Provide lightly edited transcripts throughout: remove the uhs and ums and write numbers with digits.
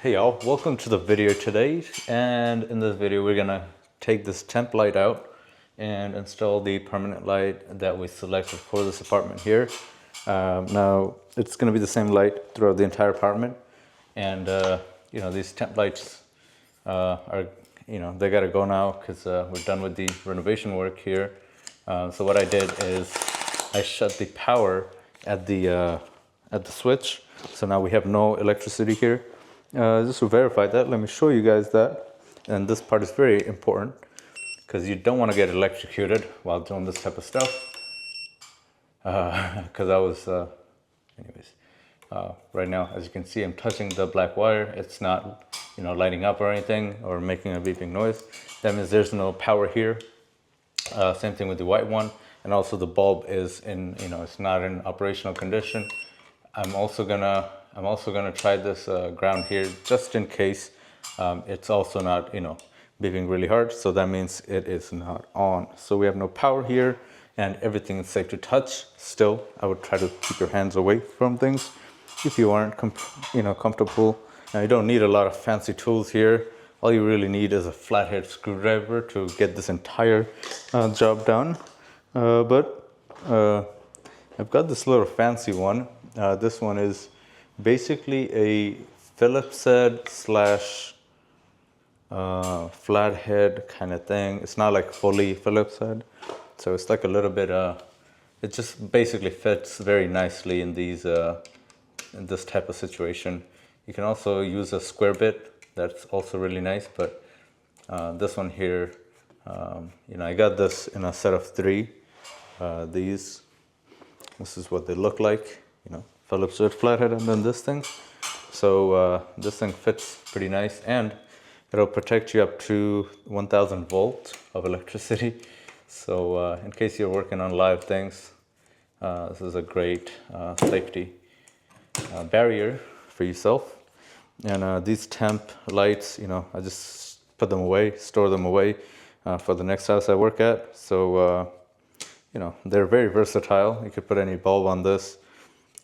Hey y'all, welcome to the video today, and in this video we're gonna take this temp light out and install the permanent light that we selected for this apartment here. Now it's gonna be the same light throughout the entire apartment, and these temp lights are, they gotta go now because we're done with the renovation work here. So what I did is I shut the power at the switch, so now we have no electricity here. Just to verify that, let me show you guys that. And this part is very important because you don't want to get electrocuted while doing this type of stuff. Because I was, right now, as you can see, I'm touching the black wire. It's not, lighting up or anything or making a beeping noise. That means there's no power here. Same thing with the white one. And also the bulb is in, it's not in operational condition. I'm also gonna try this ground here just in case it's also not, beeping really hard. So that means it is not on. So we have no power here and everything is safe to touch. Still, I would try to keep your hands away from things if you aren't, comfortable. Now, you don't need a lot of fancy tools here. All you really need is a flathead screwdriver to get this entire job done. But I've got this little fancy one. This one is basically a Phillips head slash flathead kind of thing. It's not like fully Phillips head, so it's like a little bit. It just basically fits very nicely in these in this type of situation. You can also use a square bit. That's also really nice. But this one here, I got this in a set of 3. This is what they look like. Phillips head, flathead, and then this thing. So this thing fits pretty nice, and it'll protect you up to 1000 volts of electricity. So in case you're working on live things, this is a great safety barrier for yourself. And these temp lights, I just put them away, store them away for the next house I work at. So they're very versatile. You could put any bulb on this.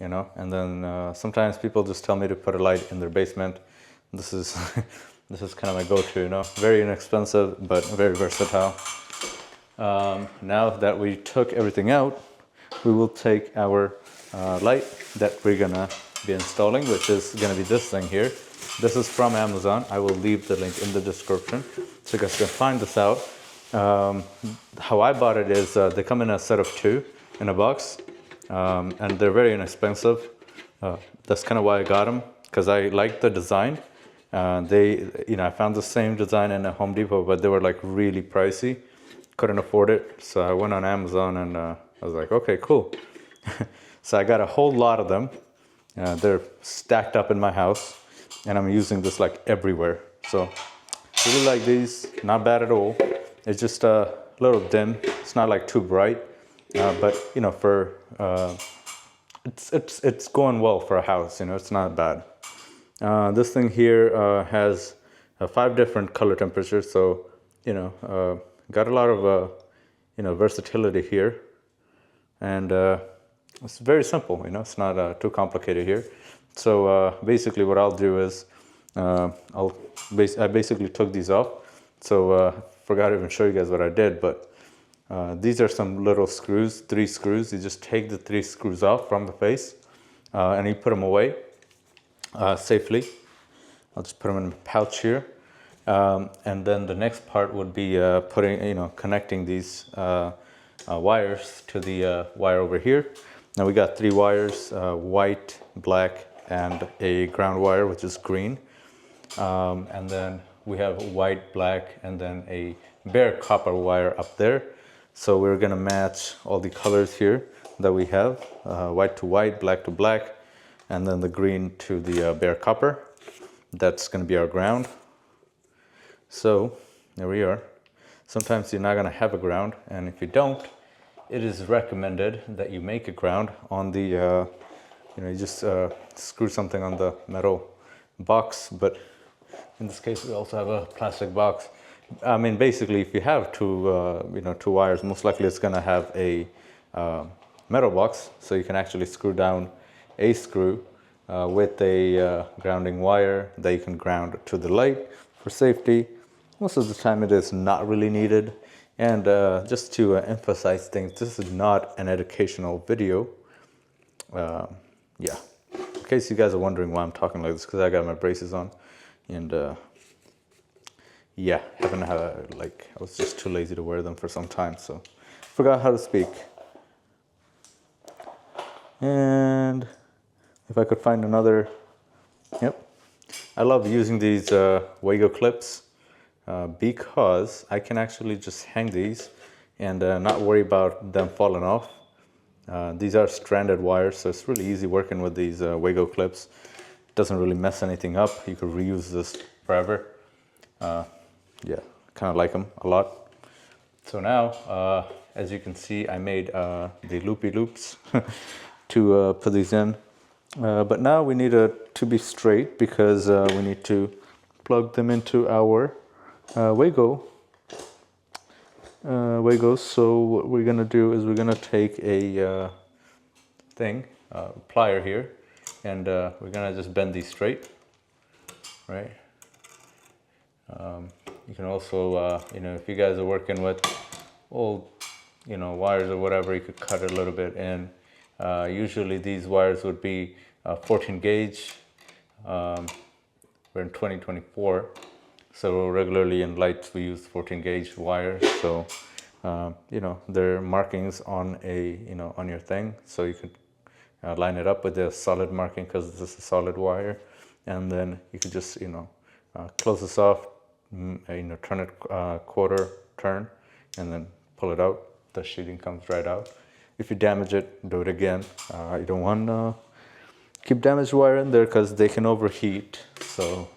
And then sometimes people just tell me to put a light in their basement. This is this is kind of my go-to, very inexpensive but very versatile. Now that we took everything out, we will take our light that we're gonna be installing, which is gonna be this thing here. This is from Amazon. I will leave the link in the description so you guys can find this out. How I bought it is they come in a set of 2 in a box. And they're very inexpensive. That's kind of why I got them, because I like the design. I found the same design in a Home Depot, but they were like really pricey. Couldn't afford it, so I went on Amazon and I was like, okay, cool. So I got a whole lot of them. They're stacked up in my house, and I'm using this like everywhere. So really like these, not bad at all. It's just a little dim. It's not like too bright. But for it's going well for a house. It's not bad. This thing here has 5 different color temperatures, so got a lot of versatility here, and it's very simple. It's not too complicated here. So basically, what I'll do is I basically took these off. So forgot to even show you guys what I did, but. These are some little screws, 3 screws. You just take the 3 screws off from the face and you put them away safely. I'll just put them in a pouch here. And then the next part would be connecting these wires to the wire over here. Now we got 3 wires, white, black, and a ground wire, which is green. And then we have white, black, and then a bare copper wire up there. So we're gonna match all the colors here that we have, white to white, black to black, and then the green to the bare copper. That's gonna be our ground. So there we are. Sometimes you're not gonna have a ground, and if you don't, it is recommended that you make a ground on the, you just screw something on the metal box, but in this case we also have a plastic box. I mean, basically, if you have 2 wires, most likely it's gonna have a metal box, so you can actually screw down a screw with a grounding wire that you can ground to the light for safety. Most of the time it is not really needed. And just to emphasize things, this is not an educational video. Yeah, in case you guys are wondering why I'm talking like this, because I got my braces on. And yeah, I was just too lazy to wear them for some time, so forgot how to speak. And if I could find another, yep. I love using these Wago clips because I can actually just hang these and not worry about them falling off. These are stranded wires, so it's really easy working with these Wago clips. It doesn't really mess anything up. You could reuse this forever. Yeah, kind of like them a lot. So now, as you can see, I made the loopy loops to put these in. But now we need to be straight because we need to plug them into our Wago. So what we're gonna do is we're gonna take a plier here, and we're gonna just bend these straight, right? You can also, if you guys are working with old, wires or whatever, you could cut it a little bit in. Usually these wires would be 14 gauge. We're in 2024, so regularly in lights we use 14 gauge wires. So, there are markings on on your thing, so you could line it up with a solid marking because this is a solid wire, and then you could just close this off, turn it quarter turn, and then pull it out. The sheeting comes right out. If you damage it, do it again. You don't want to keep damaged wire in there because they can overheat. So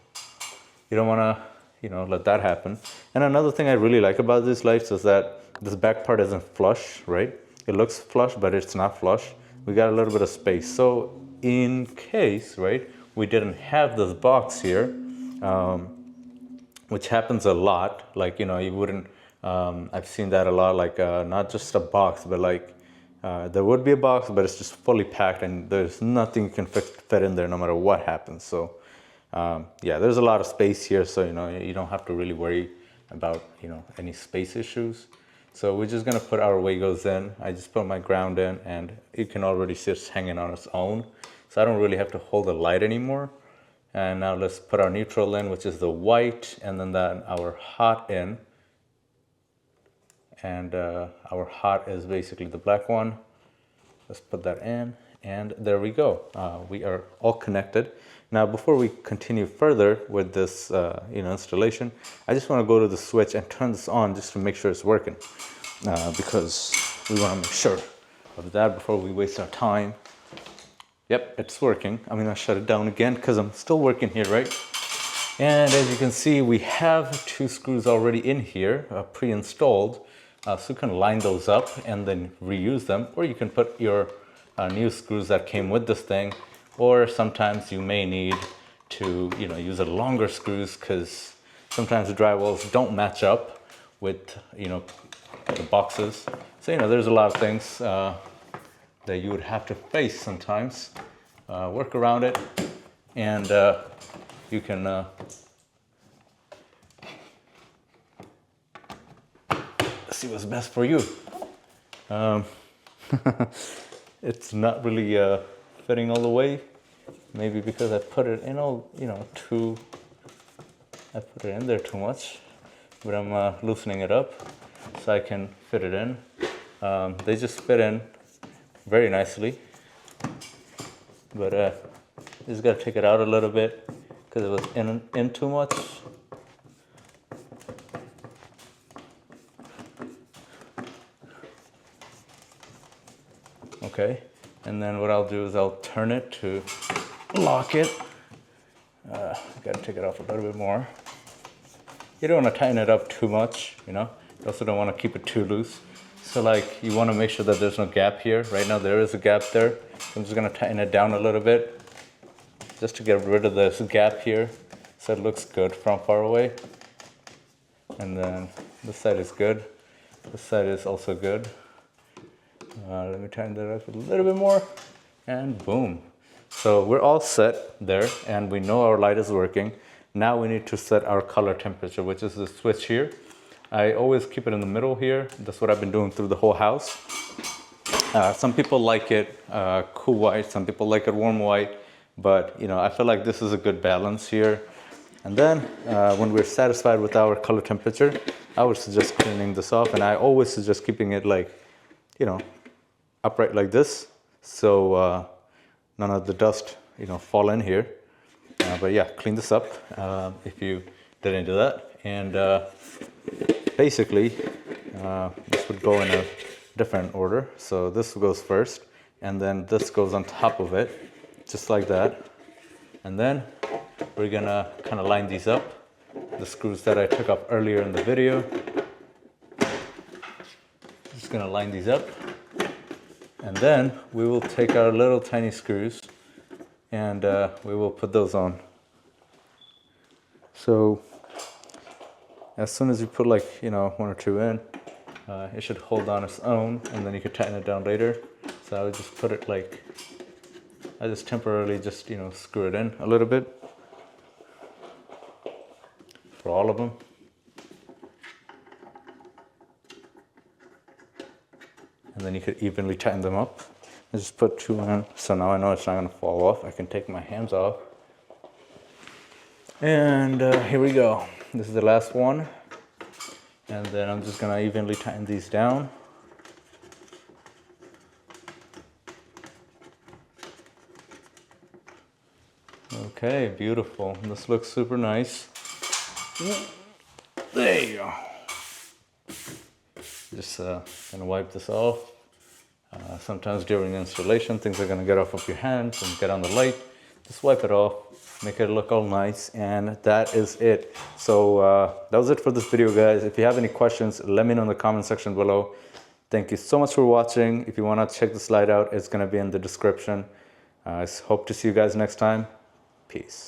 you don't want to, let that happen. And another thing I really like about these lights is that this back part isn't flush, right? It looks flush, but it's not flush. We got a little bit of space. So in case, right, we didn't have this box here, which happens a lot. Like, you wouldn't, I've seen that a lot, like not just a box, but like there would be a box, but it's just fully packed and there's nothing you can fit in there no matter what happens. So yeah, there's a lot of space here. So, you don't have to really worry about, any space issues. So we're just gonna put our Wagos in. I just put my ground in and you can already see it's hanging on its own. So I don't really have to hold the light anymore. And now let's put our neutral in, which is the white, and then our hot in. And our hot is basically the black one. Let's put that in, and there we go. We are all connected. Now, before we continue further with this, installation, I just want to go to the switch and turn this on just to make sure it's working, because we want to make sure of that before we waste our time. Yep, it's working. I'm gonna shut it down again because I'm still working here, right? And as you can see, we have 2 screws already in here, pre-installed. So you can line those up and then reuse them, or you can put your new screws that came with this thing, or sometimes you may need to, use a longer screws because sometimes the drywalls don't match up with, the boxes. So, there's a lot of things that you would have to face sometimes, work around it, and you can see what's best for you. It's not really fitting all the way, maybe because I put it in I put it in there too much, but I'm loosening it up so I can fit it in. They just fit in very nicely, but just gotta take it out a little bit because it was in too much. Okay, and then what I'll do is I'll turn it to lock it. Gotta take it off a little bit more. You don't want to tighten it up too much, You also don't want to keep it too loose. So like, you want to make sure that there's no gap here. Right now there is a gap there. So I'm just gonna tighten it down a little bit just to get rid of this gap here so it looks good from far away. And then this side is good. This side is also good. Let me tighten that up a little bit more, and boom. So we're all set there, and we know our light is working. Now we need to set our color temperature, which is the switch here. I always keep it in the middle here. That's what I've been doing through the whole house. Some people like it cool white, some people like it warm white, but you know, I feel like this is a good balance here. And then when we're satisfied with our color temperature, I would suggest cleaning this off, and I always suggest keeping it like, you know, upright like this, so none of the dust, you know, fall in here. But yeah, clean this up if you didn't do that. And basically, this would go in a different order. So this goes first, and then this goes on top of it, just like that. And then we're gonna kind of line these up, the screws that I took off earlier in the video. Just gonna line these up. And then we will take our little tiny screws and we will put those on. So as soon as you put like, you know, 1 or 2 in, it should hold on its own, and then you can tighten it down later. So I would just put it like, I just temporarily just, you know, screw it in a little bit for all of them. And then you could evenly tighten them up. I just put 2 in, so now I know it's not gonna fall off. I can take my hands off. And here we go. This is the last one. And then I'm just gonna evenly tighten these down. Okay, beautiful. This looks super nice. There you go. Just gonna wipe this off. Sometimes during installation, things are gonna get off of your hands and get on the light. Just wipe it off, make it look all nice, and that is it. So that was it for this video, guys. If you have any questions, let me know in the comment section below. Thank you so much for watching. If you wanna check this light out, it's gonna be in the description. I hope to see you guys next time. Peace.